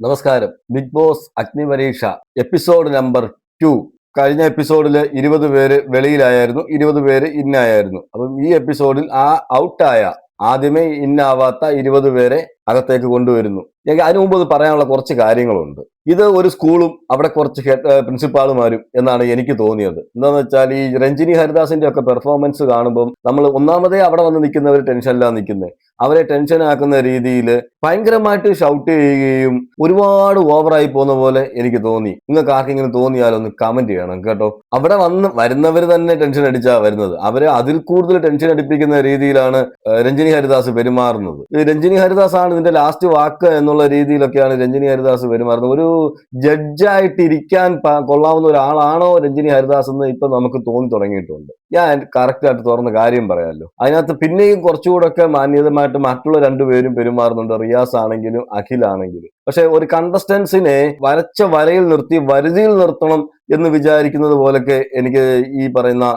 നമസ്കാരം. Bigg Boss അഗ്നിപരീക്ഷ episode number 2. കഴിഞ്ഞ എപ്പിസോഡിൽ 20 പേര് വെളിയിലായിരുന്നു, 20 പേര് ഇന്നായിരുന്നു. അപ്പം ഈ എപ്പിസോഡിൽ ഔട്ടായ ആദ്യമേ ഇന്നാവാത്ത 20 പേരെ അകത്തേക്ക് കൊണ്ടുവരുന്നു. എനിക്ക് അതിനു മുമ്പ് പറയാനുള്ള കുറച്ച് കാര്യങ്ങളുണ്ട്. ഇത് ഒരു സ്കൂളും അവിടെ കുറച്ച് പ്രിൻസിപ്പാളുമാരും എന്നാണ് എനിക്ക് തോന്നിയത്. എന്താണെന്ന് വെച്ചാൽ ഈ രഞ്ജിനി ഹരിദാസിന്റെ ഒക്കെ പെർഫോമൻസ് കാണുമ്പം നമ്മൾ ഒന്നാമതേ അവിടെ വന്ന് നിൽക്കുന്നവർ ടെൻഷനിലാണ് നിൽക്കുന്നത്. അവരെ ടെൻഷൻ ആക്കുന്ന രീതിയിൽ ഭയങ്കരമായിട്ട് ഷൗട്ട് ചെയ്യുകയും ഒരുപാട് ഓവറായി പോകുന്ന പോലെ എനിക്ക് തോന്നി. നിങ്ങൾക്ക് ആർക്കെങ്കിലും തോന്നിയാലൊന്ന് കമന്റ് ചെയ്യണം കേട്ടോ. അവിടെ വരുന്നവർ തന്നെ ടെൻഷൻ അടിച്ചാ വരുന്നത്. അവരെ അതിൽ കൂടുതൽ ടെൻഷൻ അടിപ്പിക്കുന്ന രീതിയിലാണ് രഞ്ജിനി ഹരിദാസ് പെരുമാറുന്നത്. രഞ്ജിനി ഹരിദാസ് ആണ് ഇതിന്റെ ലാസ്റ്റ് വാക്ക് എന്നുള്ള രീതിയിലൊക്കെയാണ് രഞ്ജിനി ഹരിദാസ് പെരുമാറുന്നത്. ഒരു ജഡ്ജായിട്ട് ഇരിക്കാൻ കൊള്ളാവുന്ന ഒരാളാണോ രഞ്ജിനി ഹരിദാസ് എന്ന് ഇപ്പൊ നമുക്ക് തോന്നി തുടങ്ങിയിട്ടുണ്ട്. ഞാൻ കറക്റ്റ് ആയിട്ട് തുറന്ന കാര്യം പറയാമല്ലോ. അതിനകത്ത് പിന്നെയും കുറച്ചുകൂടെ ഒക്കെ മാന്യതമായിട്ട് മറ്റുള്ള രണ്ടുപേരും പെരുമാറുന്നുണ്ട്, റിയാസ് ആണെങ്കിലും അഖിലാണെങ്കിലും. പക്ഷെ ഒരു കണ്ടസ്റ്റൻസിനെ വരച്ച വരയിൽ നിർത്തി വരുതിയിൽ നിർത്തണം എന്ന് വിചാരിക്കുന്നത് പോലൊക്കെ എനിക്ക് ഈ പറയുന്ന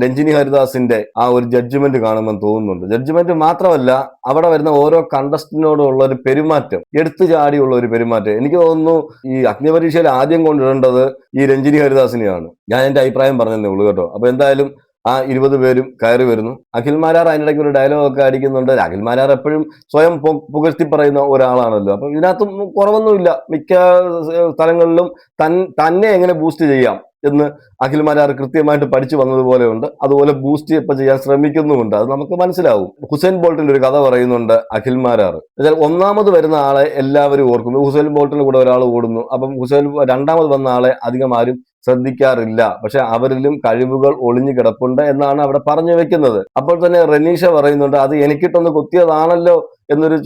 രഞ്ജിനി ഹരിദാസിന്റെ ആ ഒരു ജഡ്ജ്മെന്റ് കാണുമ്പോൾ തോന്നുന്നുണ്ട്. ജഡ്ജ്മെന്റ് മാത്രമല്ല, അവിടെ വരുന്ന ഓരോ കണ്ടസ്റ്റന്റിനോടുള്ള ഒരു പെരുമാറ്റം, എടുത്തു ചാടിയുള്ള ഒരു പെരുമാറ്റം. എനിക്ക് തോന്നുന്നു ഈ അഗ്നിപരീക്ഷയിൽ ആദ്യം കൊണ്ടുവരേണ്ടത് ഈ രഞ്ജിനി ഹരിദാസിനെയാണ്. ഞാൻ എന്റെ അഭിപ്രായം പറഞ്ഞതേ ഉള്ളൂ കേട്ടോ. അപ്പൊ എന്തായാലും ആ 20 പേരും കയറി വരുന്നു. അഖിൽ മാരാർ അതിനിടയ്ക്ക് ഒരു ഡയലോഗ് ഒക്കെ അടിക്കുന്നുണ്ട്. അഖിൽ മാരാർ എപ്പോഴും സ്വയം പുകഴ്ത്തി പറയുന്ന ഒരാളാണല്ലോ. അപ്പൊ ഇതിനകത്തും കുറവൊന്നുമില്ല. മിക്ക സ്ഥലങ്ങളിലും തന്നെ എങ്ങനെ ബൂസ്റ്റ് ചെയ്യാം എന്ന് അഖിൽ മാരാർ കൃത്യമായിട്ട് പഠിച്ചു വന്നതുപോലെ ഉണ്ട്. അതുപോലെ ബൂസ്റ്റ് ഇപ്പൊ ചെയ്യാൻ ശ്രമിക്കുന്നുമുണ്ട്. അത് നമുക്ക് മനസ്സിലാവും. ഹുസൈൻ ബോൾട്ടിന്റെ ഒരു കഥ പറയുന്നുണ്ട് അഖിൽ മാരാർ. എന്നാൽ ഒന്നാമത് വരുന്ന ആളെ എല്ലാവരും ഓർക്കുന്നു. ഹുസൈൻ ബോൾട്ടിന് കൂടെ ഒരാൾ ഓടുന്നു. അപ്പം രണ്ടാമത് വന്ന ആളെ അധികം ആരും ശ്രദ്ധിക്കാറില്ല. പക്ഷെ അവരിലും കഴിവുകൾ ഒളിഞ്ഞു കിടപ്പുണ്ട് എന്നാണ് അവിടെ പറഞ്ഞു വെക്കുന്നത്. അപ്പോൾ തന്നെ റനീഷ പറയുന്നുണ്ട്, അത് എനിക്കിട്ടൊന്ന് കുത്തിയതാണല്ലോ എന്നൊരു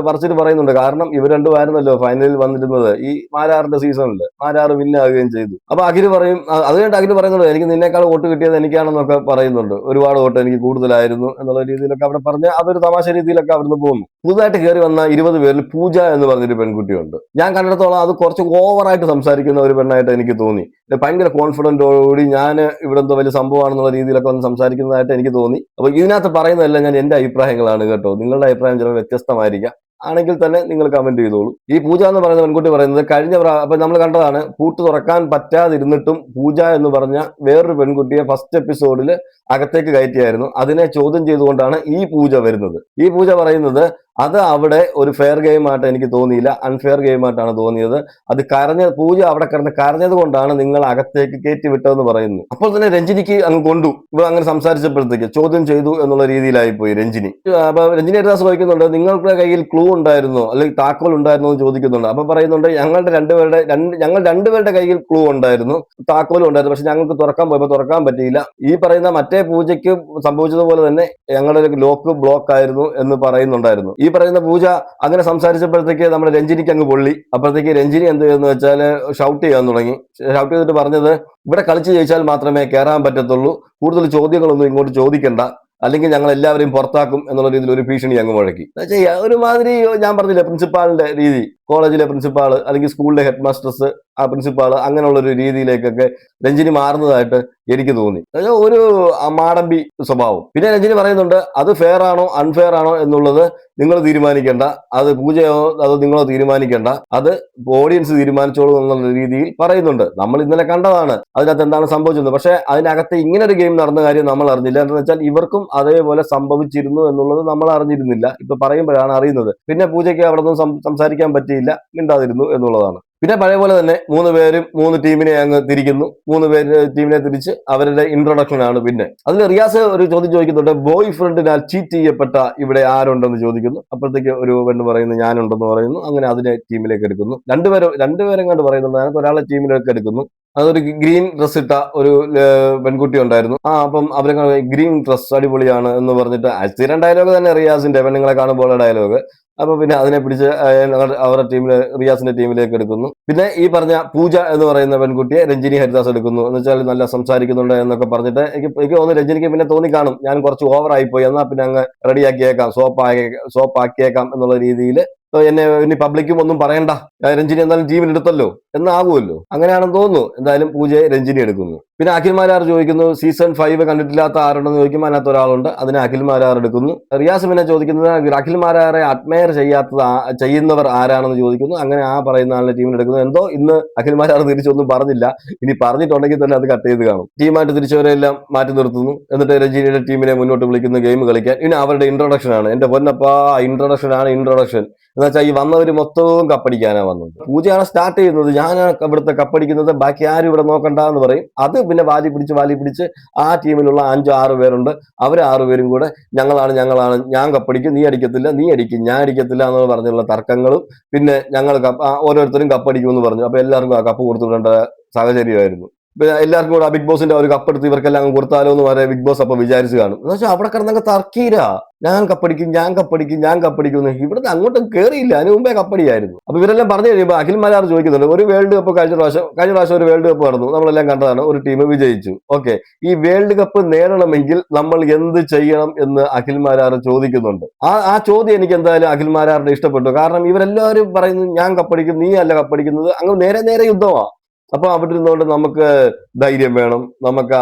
പറച്ചിട്ട് പറയുന്നുണ്ട്. കാരണം ഇവർ രണ്ടുമായിരുന്നല്ലോ ഫൈനലിൽ വന്നിരുന്നത് ഈ മാരാറിന്റെ സീസണിൽ. മാരാർ വിന്നാകുകയും ചെയ്തു. അപ്പൊ അഖില് പറയും, അത് കഴിഞ്ഞിട്ട് അഖില് പറയുന്നുണ്ട്, എനിക്ക് നിന്നേക്കാൾ വോട്ട് കിട്ടിയത് എനിക്കാണെന്നൊക്കെ പറയുന്നുണ്ട്. ഒരുപാട് വോട്ട് എനിക്ക് കൂടുതലായിരുന്നു എന്നുള്ള രീതിയിലൊക്കെ അവിടെ പറഞ്ഞ് അതൊരു തമാശ രീതിയിലൊക്കെ അവിടുന്ന് പോകുന്നു. പുതുതായിട്ട് കയറി വന്ന 20 പേരിൽ പൂജ എന്ന് പറഞ്ഞൊരു പെൺകുട്ടിയുണ്ട്. ഞാൻ കണ്ടിടത്തോളം അത് കുറച്ച് ഓവറായിട്ട് സംസാരിക്കുന്ന ഒരു പെണ്ണായിട്ട് എനിക്ക് തോന്നി. ഭയങ്കര കോൺഫിഡന്റോടുകൂടി ഞാൻ ഇവിടെ എന്തോ വലിയ സംഭവമാണെന്നുള്ള രീതിയിലൊക്കെ വന്ന് സംസാരിക്കുന്നതായിട്ട് എനിക്ക് തോന്നി. അപ്പൊ ഇതിനകത്ത് പറയുന്നതെല്ലാം ഞാൻ എന്റെ അഭിപ്രായങ്ങളാണ് കേട്ടോ. നിങ്ങളുടെ അഭിപ്രായം ചിലപ്പോൾ വ്യത്യസ്തമായിരിക്കാം. ആണെങ്കിൽ തന്നെ നിങ്ങൾ കമന്റ് ചെയ്തോളൂ. ഈ പൂജ എന്ന് പറയുന്ന പെൺകുട്ടി പറയുന്നത് അപ്പൊ നമ്മൾ കണ്ടതാണ്, പൂട്ട് തുറക്കാൻ പറ്റാതിരുന്നിട്ടും പൂജ എന്ന് പറഞ്ഞ വേറൊരു പെൺകുട്ടിയെ ഫസ്റ്റ് എപ്പിസോഡിൽ അകത്തേക്ക് കയറ്റിയായിരുന്നു. അതിനെ ചോദ്യം ചെയ്തുകൊണ്ടാണ് ഈ പൂജ വരുന്നത്. ഈ പൂജ പറയുന്നത് അത് അവിടെ ഒരു ഫെയർ ഗെയിം ആയിട്ട് എനിക്ക് തോന്നിയില്ല, അൺഫെയർ ഗെയിം ആയിട്ടാണ് തോന്നിയത്. അത് പൂജ അവിടെ കിടന്ന് കരഞ്ഞത് കൊണ്ടാണ് നിങ്ങൾ അകത്തേക്ക് കയറ്റി വിട്ടതെന്ന് പറയുന്നു. അപ്പോൾ തന്നെ രഞ്ജിനിക്ക് അങ്ങ് കൊണ്ടു. ഇവ അങ്ങനെ സംസാരിച്ചപ്പോഴത്തേക്ക് ചോദ്യം ചെയ്തു എന്നുള്ള രീതിയിലായി പോയി രഞ്ജിനി. അപ്പൊ രഞ്ജിനി ഹരിദാസ് ചോദിക്കുന്നുണ്ട്, നിങ്ങളുടെ കയ്യിൽ ക്ലൂ ഉണ്ടായിരുന്നോ അല്ലെങ്കിൽ താക്കോൽ ഉണ്ടായിരുന്നോ എന്ന് ചോദിക്കുന്നുണ്ട്. അപ്പൊ പറയുന്നുണ്ട്, ഞങ്ങൾ രണ്ടുപേരുടെ കയ്യിൽ ക്ലൂ ഉണ്ടായിരുന്നു, താക്കോലും ഉണ്ടായിരുന്നു. പക്ഷെ ഞങ്ങൾക്ക് തുറക്കാൻ പോയപ്പോൾ തുറക്കാൻ പറ്റിയില്ല. ഈ പറയുന്ന മറ്റേ പൂജയ്ക്ക് സംഭവിച്ചതുപോലെ തന്നെ ഞങ്ങളുടെ ലോക്ക് ബ്ലോക്ക് ആയിരുന്നു എന്ന് പറയുന്നുണ്ടായിരുന്നു. ഈ പറയുന്ന പൂജ അങ്ങനെ സംസാരിച്ചപ്പോഴത്തേക്ക് നമ്മുടെ രഞ്ജിനിക്ക് അങ്ങ് പൊള്ളി. അപ്പോഴത്തേക്ക് രഞ്ജിനി എന്ത് ചെയ്യുന്നു വെച്ചാൽ ഷൗട്ട് ചെയ്യാൻ തുടങ്ങി. ഷൗട്ട് ചെയ്തിട്ട് പറഞ്ഞത്, ഇവിടെ കളിച്ച് ജയിച്ചാൽ മാത്രമേ കയറാൻ പറ്റത്തുള്ളൂ, കൂടുതൽ ചോദ്യങ്ങളൊന്നും ഇങ്ങോട്ട് ചോദിക്കണ്ട, അല്ലെങ്കിൽ ഞങ്ങൾ എല്ലാവരെയും പുറത്താക്കും എന്നുള്ള രീതിയിൽ ഒരു ഭീഷണി അങ്ങ് മുഴക്കി. ഒരുമാതിരി ഞാൻ പറഞ്ഞില്ലേ, പ്രിൻസിപ്പാളിന്റെ രീതി, കോളേജിലെ പ്രിൻസിപ്പാൾ അല്ലെങ്കിൽ സ്കൂളിലെ ഹെഡ് മാസ്റ്റേഴ്സ്, ആ പ്രിൻസിപ്പാൾ അങ്ങനെയുള്ള ഒരു രീതിയിലേക്കൊക്കെ രഞ്ജിനി മാറുന്നതായിട്ട് എനിക്ക് തോന്നി. ഒരു മാടമ്പി സ്വഭാവം. പിന്നെ രഞ്ജിനി പറയുന്നുണ്ട്, അത് ഫെയർ ആണോ അൺഫെയർ ആണോ എന്നുള്ളത് നിങ്ങൾ തീരുമാനിക്കേണ്ട, അത് പൂജയോ അതോ നിങ്ങളോ തീരുമാനിക്കേണ്ട, അത് ഓഡിയൻസ് തീരുമാനിച്ചോളൂ എന്നുള്ള രീതിയിൽ പറയുന്നുണ്ട്. നമ്മൾ ഇന്നലെ കണ്ടതാണ് അതിനകത്ത് എന്താണ് സംഭവിച്ചത്. പക്ഷെ അതിനകത്ത് ഇങ്ങനെ ഒരു ഗെയിം നടന്ന കാര്യം നമ്മൾ അറിഞ്ഞില്ല. എന്ന് വെച്ചാൽ ഇവർക്കും അതേപോലെ സംഭവിച്ചിരുന്നു എന്നുള്ളത് നമ്മൾ അറിഞ്ഞിരുന്നില്ല. ഇപ്പൊ പറയുമ്പോഴാണ് അറിയുന്നത്. പിന്നെ പൂജയ്ക്ക് അവിടെ നിന്നും സംസാരിക്കാൻ പറ്റിയില്ല, മിണ്ടാതിരുന്നു എന്നുള്ളതാണ്. പിന്നെ പഴയ പോലെ തന്നെ 3 പേരും 3 ടീമിനെ അങ്ങ് തിരിക്കുന്നു. 3 പേര് ടീമിനെ തിരിച്ച് അവരുടെ ഇൻട്രൊഡക്ഷൻ ആണ്. പിന്നെ അതിൽ റിയാസ് ഒരു ചോദ്യം ചോദിക്കുന്നുണ്ട്, ബോയ് ഫ്രണ്ടിനാൽ ചീറ്റ് ചെയ്യപ്പെട്ട ഇവിടെ ആരുണ്ടെന്ന് ചോദിക്കുന്നു. അപ്പോഴത്തേക്ക് ഒരു പെണ്ണ് പറയുന്നു, ഞാനുണ്ടെന്ന് പറയുന്നു. അങ്ങനെ അതിനെ ടീമിലേക്ക് എടുക്കുന്നു. രണ്ടുപേരും കണ്ട് പറയുന്നുണ്ട്, അതിനകത്ത് ഒരാളെ ടീമിലേക്ക് എടുക്കുന്നു. അതൊരു ഗ്രീൻ ഡ്രസ് ഇട്ട ഒരു പെൺകുട്ടി ഉണ്ടായിരുന്നു. അപ്പം അവരെ ഗ്രീൻ ഡ്രസ് അടിപൊളിയാണ് എന്ന് പറഞ്ഞിട്ട് സ്ഥിരം ഡയലോഗ് തന്നെ റിയാസിന്റെ, പെണ്ണുങ്ങളെ കാണുമ്പോൾ ഡയലോഗ്. അപ്പൊ പിന്നെ അതിനെ പിടിച്ച് അവരുടെ ടീമിലെ റിയാസിന്റെ ടീമിലേക്ക് എടുക്കുന്നു. പിന്നെ ഈ പറഞ്ഞ പൂജ എന്ന് പറയുന്ന പെൺകുട്ടിയെ രഞ്ജിനി ഹരിദാസ് എടുക്കുന്നു. എന്ന് വെച്ചാൽ നല്ല സംസാരിക്കുന്നുണ്ട് എന്നൊക്കെ പറഞ്ഞിട്ട് എനിക്ക് തോന്നുന്നു രഞ്ജിനിക്ക് പിന്നെ തോന്നിക്കാണും, ഞാൻ കുറച്ച് ഓവർ ആയിപ്പോയി, എന്നാൽ പിന്നെ അങ്ങ് റെഡിയാക്കിയേക്കാം, സോപ്പ് ആക്കിയേക്കാം എന്നുള്ള രീതിയിൽ എന്നെ ഇനി പബ്ലിക്കും ഒന്നും പറയണ്ട, രഞ്ജിനി എന്തായാലും ടീമിൽ എടുത്തല്ലോ, എന്നാകുമല്ലോ. അങ്ങനെയാണെന്ന് തോന്നുന്നു. എന്തായാലും പൂജയെ രഞ്ജിനി എടുക്കുന്നു. പിന്നെ അഖിൽ മാരാർ ചോദിക്കുന്നു സീസൺ 5 കണ്ടിട്ടില്ലാത്ത ആരുണ്ടെന്ന് ചോദിക്കുമ്പോൾ അതിനകത്ത് ഒരാളുണ്ട്. അതിനെ അഖിൽ മാരാർ എടുക്കുന്നു. റിയാസ് പിന്നെ ചോദിക്കുന്നത് അഖിൽ മാരാറെ അഡ്മയർ ചെയ്യുന്നവർ ആരാണെന്ന് ചോദിക്കുന്നു. അങ്ങനെ ആ പറയുന്ന ആളുടെ ടീമിൽ എടുക്കുന്നു. എന്തോ ഇന്ന് അഖിൽ മാരാർ തിരിച്ചൊന്നും പറഞ്ഞില്ല. ഇനി പറഞ്ഞിട്ടുണ്ടെങ്കിൽ തന്നെ അത് കട്ട് ചെയ്ത് കാണും. ടീമായിട്ട് തിരിച്ചവരെല്ലാം മാറ്റി നിർത്തുന്നു. എന്നിട്ട് രഞ്ജിനിയുടെ ടീമിനെ മുന്നോട്ട് വിളിക്കുന്നു ഗെയിം കളിക്കാൻ. ഇനി അവരുടെ ഇൻട്രൊഡക്ഷൻ ആണ്. എന്റെ പൊന്നപ്പാ, ഇൻട്രൊഡക്ഷൻ എന്ന് വെച്ചാൽ ഈ വന്നവർ മൊത്തവും കപ്പടിക്കാനാ വന്നത്. പൂജയാണ് സ്റ്റാർട്ട് ചെയ്യുന്നത്. ഞാനാണ് ഇവിടുത്തെ കപ്പടിക്കുന്നത്, ബാക്കി ആരും ഇവിടെ നോക്കണ്ട എന്ന് പറയും. അത് പിന്നെ വാലി പിടിച്ച് ആ ടീമിലുള്ള 5-6 പേരുണ്ട്. അവർ 6 പേരും കൂടെ ഞങ്ങളാണ് ഞാൻ കപ്പടിക്കും, നീ അടിക്കത്തില്ല, നീ അടിക്കും, ഞാൻ അടിക്കത്തില്ല എന്ന് പറഞ്ഞുള്ള തർക്കങ്ങളും പിന്നെ ഞങ്ങൾ ഓരോരുത്തരും കപ്പടിക്കുമെന്ന് പറഞ്ഞു. അപ്പൊ എല്ലാവർക്കും ആ കപ്പ് കൊടുത്തു വിടേണ്ട സാഹചര്യമായിരുന്നു. എല്ലാവർക്കും കൂടെ ബിഗ് ബോസിന്റെ ഒരു കപ്പെടുത്ത് ഇവർക്കെല്ലാം കൊടുത്താലോ എന്ന് പറയാൻ ബിഗ് ബോസ് അപ്പൊ വിചാരിച്ചു കാണും. എന്ന് വെച്ചാൽ അവിടെ കിടന്നങ്ങ് തർക്കീരാ, ഞാൻ കപ്പടിക്കും. ഇവിടുന്ന് അങ്ങോട്ടും കയറിയില്ല, അതിന് മുമ്പേ കപ്പടിയായിരുന്നു. അപ്പൊ ഇവരെല്ലാം പറഞ്ഞു കഴിയുമ്പോൾ അഖിൽ മാരാർ ചോദിക്കുന്നുണ്ട്, ഒരു വേൾഡ് കപ്പ് കഴിഞ്ഞ പ്രാവശ്യം ഒരു വേൾഡ് കപ്പ് നടന്നു, നമ്മളെല്ലാം കണ്ടതാണ്, ഒരു ടീം വിജയിച്ചു. ഓക്കെ, ഈ വേൾഡ് കപ്പ് നേടണമെങ്കിൽ നമ്മൾ എന്ത് ചെയ്യണം എന്ന് അഖിൽ മാരാർ ചോദിക്കുന്നുണ്ട്. ആ ചോദ്യം എനിക്ക് എന്തായാലും അഖിൽ മാരാറിന് ഇഷ്ടപ്പെട്ടു. കാരണം ഇവരെല്ലാവരും പറയുന്നു ഞാൻ കപ്പടിക്കും, നീ അല്ല കപ്പടിക്കുന്നത്, അങ്ങ് നേരെ യുദ്ധമാണ്. അപ്പൊ അവിടെ ഇരുന്നുകൊണ്ട് നമുക്ക് ധൈര്യം വേണം, നമുക്ക്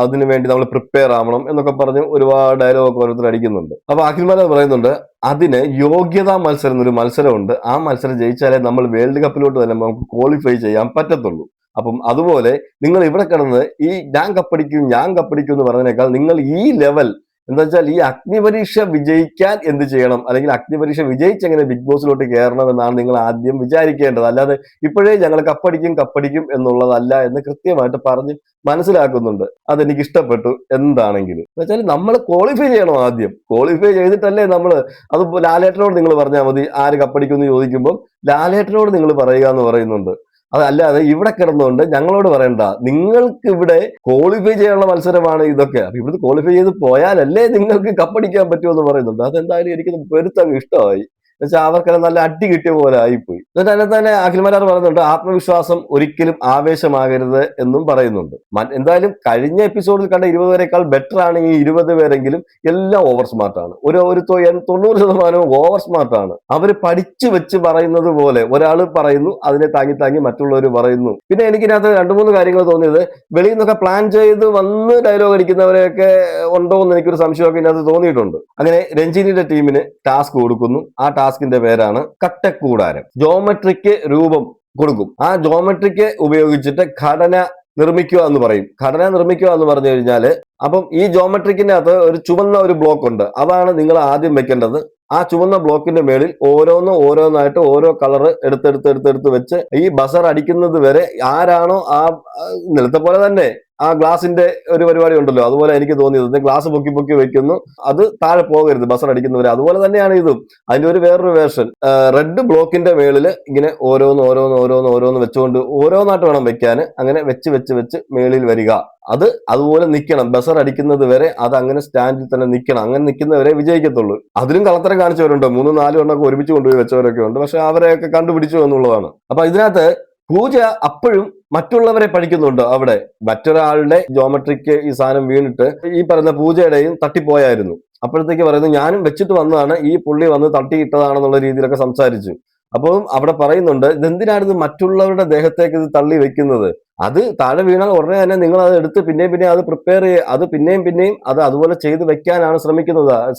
അതിനു വേണ്ടി നമ്മൾ പ്രിപ്പയർ ആവണം എന്നൊക്കെ പറഞ്ഞ് ഒരുപാട് ഡയലോഗ് ഓരോരുത്തർ അടിക്കുന്നുണ്ട്. അപ്പൊ അഖിൽ മാരാർ പറയുന്നുണ്ട് അതിന് യോഗ്യതാ മത്സരം എന്നൊരു മത്സരമുണ്ട്. ആ മത്സരം ജയിച്ചാലേ നമ്മൾ വേൾഡ് കപ്പിലോട്ട് തന്നെ നമുക്ക് ക്വാളിഫൈ ചെയ്യാൻ പറ്റത്തുള്ളൂ. അപ്പം അതുപോലെ നിങ്ങൾ ഇവിടെ കിടന്ന് ഈ ഞാൻ കപ്പടിക്കും എന്ന് പറഞ്ഞതിനേക്കാൾ നിങ്ങൾ ഈ ലെവൽ എന്താ വെച്ചാൽ ഈ അഗ്നിപരീക്ഷ വിജയിക്കാൻ എന്ത് ചെയ്യണം, അല്ലെങ്കിൽ അഗ്നിപരീക്ഷ വിജയിച്ചെങ്ങനെ ബിഗ് ബോസിലോട്ട് കയറണം എന്നാണ് നിങ്ങൾ ആദ്യം വിചാരിക്കേണ്ടത്. അല്ലാതെ ഇപ്പോഴേ ഞങ്ങൾ കപ്പടിക്കും എന്നുള്ളതല്ല എന്ന് കൃത്യമായിട്ട് പറഞ്ഞ് മനസ്സിലാക്കുന്നുണ്ട്. അതെനിക്ക് ഇഷ്ടപ്പെട്ടു. എന്താണെങ്കിലും എന്ന് വെച്ചാൽ നമ്മൾ ക്വാളിഫൈ ചെയ്യണം. ആദ്യം ക്വാളിഫൈ ചെയ്തിട്ടല്ലേ നമ്മൾ അത് ലാലേട്ടനോട് നിങ്ങൾ പറഞ്ഞാൽ മതി ആര് കപ്പടിക്കും എന്ന് ചോദിക്കുമ്പോൾ ലാലേട്ടനോട് നിങ്ങൾ പറയുക എന്ന് പറയുന്നുണ്ട്. അതല്ലാതെ ഇവിടെ കിടന്നുകൊണ്ട് ഞങ്ങളോട് പറയണ്ട, നിങ്ങൾക്ക് ഇവിടെ ക്വാളിഫൈ ചെയ്യാനുള്ള മത്സരമാണ് ഇതൊക്കെ. അപ്പൊ ഇവിടുന്ന് ക്വാളിഫൈ ചെയ്ത് പോയാലല്ലേ നിങ്ങൾക്ക് കപ്പടിക്കാൻ പറ്റുമെന്ന് പറയുന്നുണ്ട്. അതെന്തായാലും എനിക്ക് പെരുത്തങ്ങ് ഇഷ്ടമായി. എന്നുവെച്ചാൽ അവർക്കെല്ലാം നല്ല അടി കിട്ടിയ പോലെ ആയിപ്പോയി. എന്നിട്ട് അതിനെ തന്നെ അഖിൽ മാരാർ പറയുന്നുണ്ട് ആത്മവിശ്വാസം ഒരിക്കലും ആവേശമാകരുത് എന്നും പറയുന്നുണ്ട്. എന്തായാലും കഴിഞ്ഞ എപ്പിസോഡിൽ കണ്ട 20 പേരെക്കാൾ ബെറ്റർ ആണ് ഈ 20 പേരെങ്കിലും എല്ലാം ഓവർ സ്മാർട്ടാണ്. ഒരു 90% ഓവർ സ്മാർട്ടാണ്. അവര് പഠിച്ചു വെച്ച് പറയുന്നത് പോലെ ഒരാൾ പറയുന്നു, അതിനെ താങ്ങി മറ്റുള്ളവർ പറയുന്നു. പിന്നെ എനിക്കിനകത്ത് 2-3 കാര്യങ്ങൾ തോന്നിയത്, വെളിയിൽ നിന്നൊക്കെ പ്ലാൻ ചെയ്ത് വന്ന് ഡയലോഗ് അടിക്കുന്നവരെയൊക്കെ ഉണ്ടോ എന്ന് എനിക്കൊരു സംശയമൊക്കെ ഇതിനകത്ത് തോന്നിയിട്ടുണ്ട്. അങ്ങനെ രഞ്ജിനിയുടെ ടീമിന് ടാസ്ക് കൊടുക്കുന്നു. ആ ടാസ്കിന്റെ പേരാണ് കട്ടക്കൂടാരം. ജോമെട്രിക്ക് രൂപം കൊടുക്കും. ആ ജോമെട്രിക്ക് ഉപയോഗിച്ചിട്ട് ഘടന നിർമ്മിക്കുക എന്ന് പറയും. ഘടന നിർമ്മിക്കുക എന്ന് പറഞ്ഞു കഴിഞ്ഞാല് അപ്പം ഈ ജോമെട്രിക്കിന്റെ അകത്ത് ഒരു ചുവന്ന ഒരു ബ്ലോക്ക് ഉണ്ട്. അതാണ് നിങ്ങൾ ആദ്യം വെക്കേണ്ടത്. ആ ചുവന്ന ബ്ലോക്കിന്റെ മേളിൽ ഓരോന്നായിട്ട് ഓരോ കളർ എടുത്തെടുത്ത് വെച്ച് ഈ ബസർ അടിക്കുന്നത് വരെ ആരാണോ ആ നിലത്തെ പോലെ തന്നെ ആ ഗ്ലാസിന്റെ ഒരു പരിപാടി ഉണ്ടല്ലോ, അതുപോലെ എനിക്ക് തോന്നിയത് ഗ്ലാസ് പൊക്കി വെക്കുന്നു, അത് താഴെ പോകരുത് ബസർ അടിക്കുന്നവരെ. അതുപോലെ തന്നെയാണ് ഇതും. അതിന്റെ വേറൊരു വേർഷൻ റെഡ് ബ്ലോക്കിന്റെ മേളിൽ ഇങ്ങനെ ഓരോന്ന് വെച്ചുകൊണ്ട് ഓരോന്നായിട്ട് വേണം വെക്കാൻ. അങ്ങനെ വെച്ച് മേളിൽ വരിക. അത് അതുപോലെ നിൽക്കണം, ബസർ അടിക്കുന്നത് വരെ അത് അങ്ങനെ സ്റ്റാൻഡിൽ തന്നെ നിൽക്കണം. അങ്ങനെ നിൽക്കുന്നവരെ വിജയിക്കത്തുള്ളൂ. അതിലും കളത്തരം കാണിച്ചവരുണ്ട്, 3-4 എണ്ണൊക്കെ ഒരുമിച്ച് കൊണ്ടുപോയി വെച്ചവരൊക്കെ ഉണ്ട്. പക്ഷെ അവരെയൊക്കെ കണ്ടുപിടിച്ചു എന്നുള്ളതാണ്. അപ്പൊ ഇതിനകത്ത് പൂജ അപ്പോഴും മറ്റുള്ളവരെ പഠിക്കുന്നുണ്ട്. അവിടെ മറ്റൊരാളുടെ ജോമെട്രിക്ക് ഈ സാധനം വീണിട്ട് ഈ പറയുന്ന പൂജയുടെയും തട്ടിപ്പോയായിരുന്നു. അപ്പോഴത്തേക്ക് പറയുന്നു ഞാനും വെച്ചിട്ട് വന്നതാണ്, ഈ പുള്ളി വന്ന് തട്ടിയിട്ടതാണെന്നുള്ള രീതിയിലൊക്കെ സംസാരിച്ചു. അപ്പോൾ അവിടെ പറയുന്നുണ്ട് ഇതെന്തിനാണ് ഇത് മറ്റുള്ളവരുടെ ദേഹത്തേക്ക് ഇത് തള്ളി വെക്കുന്നത്, അത് താഴെ വീണാൽ ഉടനെ തന്നെ നിങ്ങൾ അത് എടുത്ത് പിന്നെയും അത് പ്രിപ്പയർ ചെയ്യുക, അത് പിന്നെയും അത് അതുപോലെ ചെയ്ത് വെക്കാനാണ്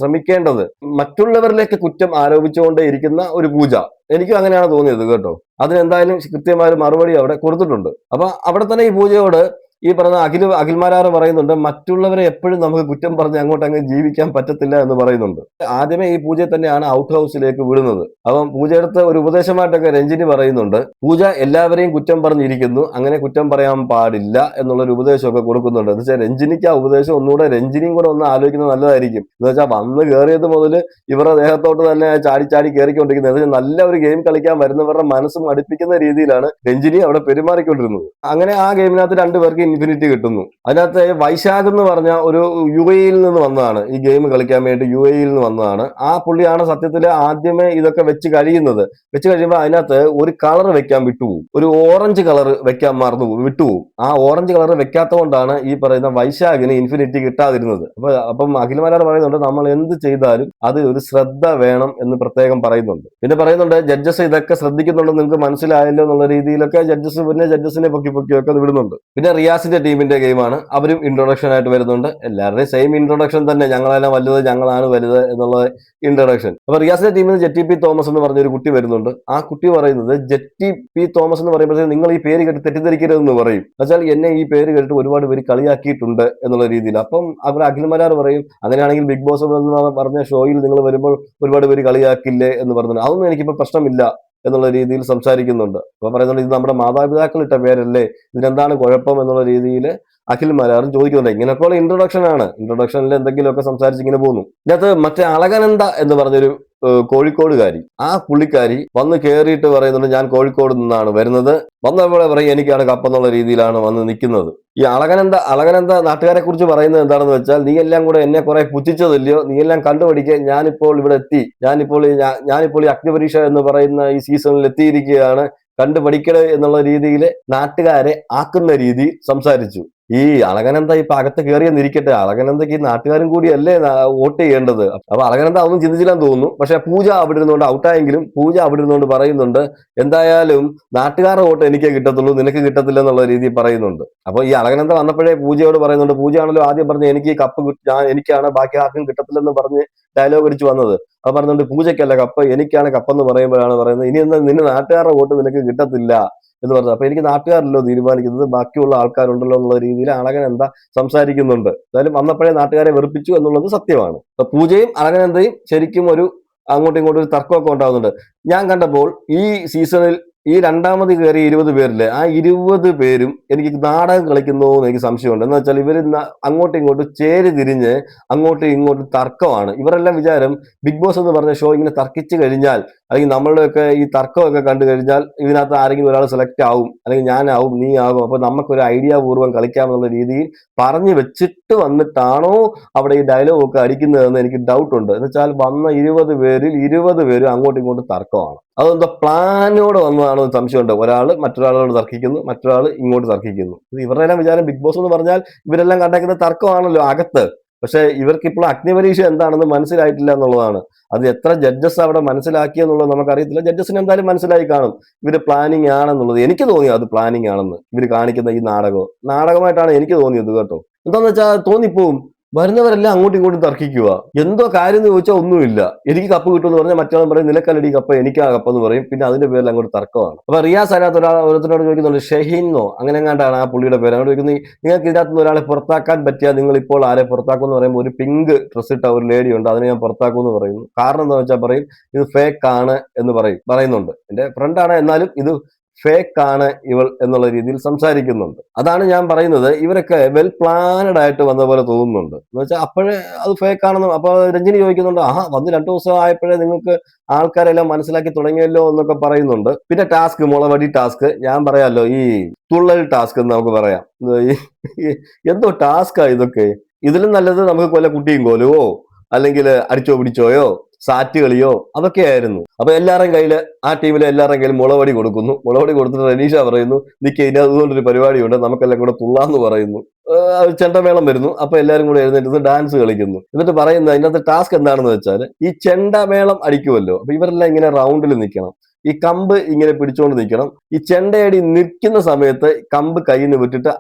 ശ്രമിക്കേണ്ടത്. മറ്റുള്ളവരിലേക്ക് കുറ്റം ആരോപിച്ചുകൊണ്ടേ ഇരിക്കുന്ന ഒരു പൂജ. എനിക്കും അങ്ങനെയാണ് തോന്നിയത് കേട്ടോ. അതിനെന്തായാലും കൃത്യമായ മറുപടി അവിടെ കൊടുത്തിട്ടുണ്ട്. അപ്പൊ അവിടെ തന്നെ ഈ പൂജയോട് ഈ പറഞ്ഞ അഖിൽ മാരാർ പറയുന്നുണ്ട് മറ്റുള്ളവരെ എപ്പോഴും നമുക്ക് കുറ്റം പറഞ്ഞ് അങ്ങ് ജീവിക്കാൻ പറ്റത്തില്ല എന്ന് പറയുന്നുണ്ട്. ആദ്യമേ ഈ പൂജയെ തന്നെയാണ് ഔട്ട് ഹൗസിലേക്ക് വിടുന്നത്. അപ്പം പൂജയെടുത്ത് ഒരു ഉപദേശമായിട്ടൊക്കെ രഞ്ജിനി പറയുന്നുണ്ട്, പൂജ എല്ലാവരെയും കുറ്റം പറഞ്ഞിരിക്കുന്നു, അങ്ങനെ കുറ്റം പറയാൻ പാടില്ല എന്നുള്ളൊരു ഉപദേശമൊക്കെ കൊടുക്കുന്നുണ്ട്. എന്ന് വെച്ചാൽ രഞ്ജിനിക്ക് ആ ഉപദേശം ഒന്നുകൂടെ രഞ്ജിനിയും കൂടെ ഒന്ന് ആലോചിക്കുന്നത് നല്ലതായിരിക്കും. എന്ന് വെച്ചാൽ വന്ന് കയറിയത് മുതൽ ഇവരുടെ ദേഹത്തോട്ട് തന്നെ ചാടി കയറിക്കൊണ്ടിരിക്കുന്നത്. നല്ല ഒരു ഗെയിം കളിക്കാൻ വരുന്നവരുടെ മനസ്സും അടുപ്പിക്കുന്ന രീതിയിലാണ് രഞ്ജിനി അവിടെ പെരുമാറിക്കൊണ്ടിരുന്നത്. അങ്ങനെ ആ ഗെയിമിനകത്ത് 2 പേർക്ക് ഇൻഫിനിറ്റി കിട്ടുന്നു. അതിനകത്ത് വൈശാഖ് എന്ന് പറഞ്ഞ ഒരു UAE-യിൽ നിന്ന് വന്നതാണ്, ഈ ഗെയിം കളിക്കാൻ വേണ്ടി UAE-യിൽ നിന്ന് വന്നതാണ്. ആ പുള്ളിയാണ് സത്യത്തിൽ ആദ്യമേ ഇതൊക്കെ വെച്ച് കഴിയുമ്പോൾ അതിനകത്ത് ഒരു കളർ വെക്കാൻ വിട്ടുപോകും, ഒരു ഓറഞ്ച് കളർ വെക്കാൻ വിട്ടുപോകും. ആ ഓറഞ്ച് കളർ വെക്കാത്തതുകൊണ്ടാണ് ഈ പറയുന്ന വൈശാഖിന് ഇൻഫിനിറ്റി കിട്ടാതിരുന്നത്. അപ്പം അഖിൽമാരാർ പറയുന്നുണ്ട്, നമ്മൾ എന്ത് ചെയ്താലും അത് ഒരു ശ്രദ്ധ വേണം എന്ന് പ്രത്യേകം പറയുന്നുണ്ട്. പിന്നെ പറയുന്നുണ്ട്, ജഡ്ജസ് ഇതൊക്കെ ശ്രദ്ധിക്കുന്നുണ്ടെന്ന് നിങ്ങൾക്ക് മനസ്സിലായല്ലോ എന്നുള്ള രീതിയിലൊക്കെ ജഡ്ജസിനെ പൊക്കിയൊക്കെ വിടുന്നുണ്ട്. പിന്നെ റിയാസിന്റെ ടീമിന്റെ ഗെയിമാണ്, അവരും ഇൻട്രൊഡക്ഷൻ ആയിട്ട് വരുന്നുണ്ട്. എല്ലാവരുടെയും സെയിം ഇൻട്രൊഡക്ഷൻ തന്നെ, ഞങ്ങളെല്ലാം വലുത്, ഞങ്ങളാണ് വലുത് എന്നുള്ള ഇൻട്രൊഡക്ഷൻ. അപ്പൊ റിയാസിന്റെ ടീമിൽ നിന്ന് ജെറ്റി പി തോമസ് എന്ന് പറഞ്ഞൊരു കുട്ടി വരുന്നുണ്ട്. ആ കുട്ടി പറയുന്നത്, ജെറ്റി പി തോമസ് എന്ന് പറയുമ്പോഴത്തേക്ക് നിങ്ങൾ ഈ പേര് കേട്ട് തെറ്റിദ്ധരിക്കരുതെന്ന് പറയും. എന്നുവെച്ചാൽ എന്നെ ഈ പേര് കേട്ടിട്ട് ഒരുപാട് പേര് കളിയാക്കിയിട്ടുണ്ട് എന്നുള്ള രീതിയിൽ. അപ്പം അവർ അഖിൽമാരാർ പറയും, അങ്ങനെയാണെങ്കിൽ ബിഗ് ബോസ് എന്ന് പറഞ്ഞ ഷോയിൽ നിങ്ങൾ വരുമ്പോൾ ഒരുപാട് പേര് കളിയാക്കില്ലേ എന്ന് പറഞ്ഞു. അതൊന്നും എനിക്കിപ്പോ പ്രശ്നമില്ല എന്നുള്ള രീതിയിൽ സംസാരിക്കുന്നുണ്ട്. അപ്പൊ പറയുന്നുണ്ട്, ഇത് നമ്മുടെ മാതാപിതാക്കൾ ഇട്ട പേരല്ലേ, ഇതിനെന്താണ് കുഴപ്പം എന്നുള്ള രീതിയിൽ അഖിൽമാരാറും ചോദിക്കുന്നുണ്ട്. ഇങ്ങനെയൊക്കെയുള്ള ഇൻട്രൊഡക്ഷനിൽ എന്തെങ്കിലുമൊക്കെ സംസാരിച്ച് ഇങ്ങനെ പോകുന്നു. ഇതിനകത്ത് മറ്റേ അളകനന്ദ എന്ന് പറഞ്ഞൊരു കോഴിക്കോടുകാരി, ആ പുള്ളിക്കാരി വന്ന് കയറിയിട്ട് പറയുന്നുണ്ട്, ഞാൻ കോഴിക്കോട് നിന്നാണ് വരുന്നത്. വന്നപ്പോഴെ പറയും എനിക്കാണ് കപ്പെന്നുള്ള രീതിയിലാണ് വന്ന് നിൽക്കുന്നത്. ഈ അളകനന്ദ നാട്ടുകാരെ കുറിച്ച് പറയുന്നത് എന്താണെന്ന് വെച്ചാൽ, നീ എല്ലാം കൂടെ എന്നെ കുറെ പുച്ഛിച്ചതല്ലയോ, നീ എല്ലാം കണ്ടുപിടിക്കുക, ഞാനിപ്പോൾ ഇവിടെ എത്തി, ഞാനിപ്പോൾ ഈ അഗ്നിപരീക്ഷ എന്ന് പറയുന്ന ഈ സീസണിൽ എത്തിയിരിക്കുകയാണ്, കണ്ടുപഠിക്കണേ എന്നുള്ള രീതിയിൽ നാട്ടുകാരെ ആക്കുന്ന രീതിയിൽ സംസാരിച്ചു. ഈ അളകനന്ദ ഇപ്പൊ അകത്ത് കയറിയെന്നിരിക്കട്ടെ, അളകനന്ദക്ക് ഈ നാട്ടുകാരും കൂടിയല്ലേ വോട്ട് ചെയ്യേണ്ടത്. അപ്പൊ അളകനന്ദ ഒന്നും ചിന്തിച്ചില്ലെന്ന് തോന്നുന്നു. പക്ഷെ പൂജ അവിടെ ഇരുന്നുകൊണ്ട് ഔട്ടായെങ്കിലും പൂജ അവിടെ ഇരുന്നുകൊണ്ട് പറയുന്നുണ്ട്, എന്തായാലും നാട്ടുകാരുടെ വോട്ട് എനിക്കേ കിട്ടത്തുള്ളൂ, നിനക്ക് കിട്ടത്തില്ല എന്നുള്ള രീതിയിൽ പറയുന്നുണ്ട്. അപ്പൊ ഈ അളകനന്ദ വന്നപ്പോഴേ പൂജയോട് പറയുന്നുണ്ട്, പൂജയാണല്ലോ ആദ്യം പറഞ്ഞ് എനിക്ക് ഈ കപ്പ് എനിക്കാണ്, ബാക്കി ആർക്കും കിട്ടത്തില്ലെന്ന് പറഞ്ഞ് ഡയലോഗ് അടിച്ച് വന്നത്. അത് പറഞ്ഞുകൊണ്ട്, പൂജയ്ക്കല്ല കപ്പ്, എനിക്കാണ് കപ്പെന്ന് പറയുമ്പോഴാണ് പറയുന്നത്, ഇനി എന്താ നിന്റെ നാട്ടുകാരുടെ വോട്ട് നിനക്ക് കിട്ടത്തില്ല എന്ന് പറഞ്ഞത്. അപ്പൊ എനിക്ക് നാട്ടുകാരല്ലോ തീരുമാനിക്കുന്നത്, ബാക്കിയുള്ള ആൾക്കാരുണ്ടല്ലോ എന്നുള്ള രീതിയിൽ അളകനന്ദ സംസാരിക്കുന്നുണ്ട്. എന്തായാലും വന്നപ്പോഴേ നാട്ടുകാരെ വെറുപ്പിച്ചു എന്നുള്ളത് സത്യമാണ്. അപ്പൊ പൂജയും അളകനന്ദയും ശരിക്കും അങ്ങോട്ടും ഇങ്ങോട്ടും ഒരു തർക്കമൊക്കെ ഉണ്ടാകുന്നുണ്ട്. ഞാൻ കണ്ടപ്പോൾ ഈ സീസണിൽ ഈ രണ്ടാമത് കയറിയ 20 പേരില് ആ 20 പേരും എനിക്ക് നാടകം കളിക്കുന്നു എന്ന് എനിക്ക് സംശയമുണ്ട്. എന്ന് വെച്ചാൽ ഇവർ അങ്ങോട്ടും ഇങ്ങോട്ടും ചേരി തിരിഞ്ഞ് അങ്ങോട്ടും ഇങ്ങോട്ടും തർക്കമാണ്. ഇവരെല്ലാം വിചാരം ബിഗ് ബോസ് എന്ന് പറഞ്ഞ ഷോ ഇങ്ങനെ തർക്കിച്ചു കഴിഞ്ഞാൽ, അല്ലെങ്കിൽ നമ്മളുടെയൊക്കെ ഈ തർക്കമൊക്കെ കണ്ടു കഴിഞ്ഞാൽ ഇതിനകത്ത് ആരെങ്കിലും ഒരാൾ സെലക്ട് ആവും, അല്ലെങ്കിൽ ഞാനാവും, നീ ആകും, അപ്പൊ നമുക്കൊരു ഐഡിയ പൂർവ്വം കളിക്കാമെന്നുള്ള രീതിയിൽ പറഞ്ഞു വെച്ചിട്ട് വന്നിട്ടാണോ അവിടെ ഈ ഡയലോഗ് ഒക്കെ അടിക്കുന്നതെന്ന് എനിക്ക് ഡൗട്ട് ഉണ്ട്. എന്ന് വെച്ചാൽ വന്ന 20 പേരിൽ 20 പേരും അങ്ങോട്ടും ഇങ്ങോട്ടും തർക്കമാണ്. അതെന്തോ പ്ലാനോടെ വന്നതാണോ എന്ന് സംശയമുണ്ട്. ഒരാൾ മറ്റൊരാളോട് തർക്കിക്കുന്നു, മറ്റൊരാൾ ഇങ്ങോട്ട് തർക്കിക്കുന്നു. ഇത് ഇവരുടെ എല്ലാം വിചാരം ബിഗ് ബോസ് എന്ന് പറഞ്ഞാൽ ഇവരെല്ലാം കണ്ടേക്കുന്ന തർക്കമാണല്ലോ അകത്ത്. പക്ഷെ ഇവർക്ക് ഇപ്പോൾ അഗ്നിപരീക്ഷ എന്താണെന്ന് മനസ്സിലായിട്ടില്ല എന്നുള്ളതാണ്. അത് എത്ര ജഡ്ജസ് അവിടെ മനസ്സിലാക്കിയെന്നുള്ളത് നമുക്കറിയത്തില്ല. ജഡ്ജസിന് എന്തായാലും മനസ്സിലായി കാണും ഇവര് പ്ലാനിങ് ആണെന്നുള്ളത്. എനിക്ക് തോന്നി അത് പ്ലാനിങ് ആണെന്ന്. ഇവർ കാണിക്കുന്ന ഈ നാടകമായിട്ടാണ് എനിക്ക് തോന്നിയത് കേട്ടോ. എന്താന്ന് വെച്ചാൽ തോന്നിപ്പോവും, വരുന്നവരെല്ലാം അങ്ങോട്ടും ഇങ്ങോട്ടും തർക്കിക്കുക. എന്തോ കാര്യം എന്ന് ചോദിച്ചാൽ ഒന്നുമില്ല. എനിക്ക് കപ്പ് കിട്ടുമെന്ന് പറഞ്ഞാൽ മറ്റൊരാൾ പറയും നിലക്കല്ലടി കപ്പ്, എനിക്കാ കപ്പ് എന്ന് പറയും. പിന്നെ അതിന്റെ പേരിൽ അങ്ങോട്ട് തർക്കമാണ്. അപ്പൊ റിയാസ് അതിനകത്ത് ഓരോരുത്തരോട് ചോദിക്കുന്നുണ്ട്, ഷഹീനോ അങ്ങനെ എങ്ങാണ്ടാണ് ആ പുള്ളിയുടെ പേര്. അങ്ങോട്ട് ചോദിക്കുന്നത്, നിങ്ങൾക്ക് ഇതിനകത്ത് നിന്ന് ഒരാളെ പുറത്താക്കാൻ പറ്റിയാൽ നിങ്ങൾ ഇപ്പോൾ ആരെ പുറത്താക്കും എന്ന് പറയുമ്പോൾ ഒരു പിങ്ക് ഡ്രസ് ഇട്ട ഒരു ലേഡി ഉണ്ട്, അതിനെ ഞാൻ പുറത്താക്കും എന്ന് പറയുന്നു. കാരണം എന്താ വെച്ചാൽ പറയും ഇത് ഫേക്ക് ആണ് എന്ന് പറയുന്നുണ്ട്. എന്റെ ഫ്രണ്ടാണ്, എന്നാലും ഇത് ഫേക്ക് ആണ് ഇവൾ എന്നുള്ള രീതിയിൽ സംസാരിക്കുന്നുണ്ട്. അതാണ് ഞാൻ പറയുന്നത്, ഇവരൊക്കെ വെൽ പ്ലാനഡ് ആയിട്ട് വന്ന പോലെ തോന്നുന്നുണ്ട്. എന്ന് വെച്ചാൽ അപ്പോഴേ അത് ഫേക്ക് ആണെന്ന്. അപ്പൊ രഞ്ജിനി ചോദിക്കുന്നുണ്ട്, വന്ന് 2 ദിവസം ആയപ്പോഴേ നിങ്ങൾക്ക് ആൾക്കാരെല്ലാം മനസ്സിലാക്കി തുടങ്ങിയല്ലോ എന്നൊക്കെ പറയുന്നുണ്ട്. പിന്നെ മുളവടി ടാസ്ക് ഞാൻ പറയാമല്ലോ, ഈ തുള്ളൽ ടാസ്ക് എന്ന് നമുക്ക് പറയാം. എന്തോ ടാസ്കാ ഇതൊക്കെ. ഇതിലും നല്ലത് നമുക്ക് കൊല്ല കുട്ടിയും കോലുവോ അല്ലെങ്കിൽ അടിച്ചോ പിടിച്ചോയോ സാറ്റ് കളിയോ അതൊക്കെയായിരുന്നു. അപ്പൊ ആ ടീമിലെ എല്ലാവരുടെയും കയ്യിൽ മുളവടി കൊടുത്തിട്ട് റനീഷ പറയുന്നു, നിക്ക് ഇതിനകത്തുകൊണ്ടൊരു പരിപാടിയുണ്ട്, നമുക്കെല്ലാം കൂടെ തുള്ളാന്ന് പറയുന്നു. ചെണ്ടമേളം വരുന്നു. അപ്പൊ എല്ലാവരും കൂടെ എഴുന്നേറ്റ് ഡാൻസ് കളിക്കുന്നു. എന്നിട്ട് പറയുന്നത് അതിനകത്ത് ടാസ്ക് എന്താണെന്ന് വെച്ചാൽ, ഈ ചെണ്ടമേളം അടിക്കുമല്ലോ, അപ്പൊ ഇവരെല്ലാം ഇങ്ങനെ റൗണ്ടിൽ നിൽക്കണം, ഈ കമ്പ് ഇങ്ങനെ പിടിച്ചുകൊണ്ട് നിൽക്കണം. ഈ ചെണ്ടയടി നിൽക്കുന്ന സമയത്ത് കമ്പ് കയ്യിൽ നിന്ന് വിട്ടിട്ട്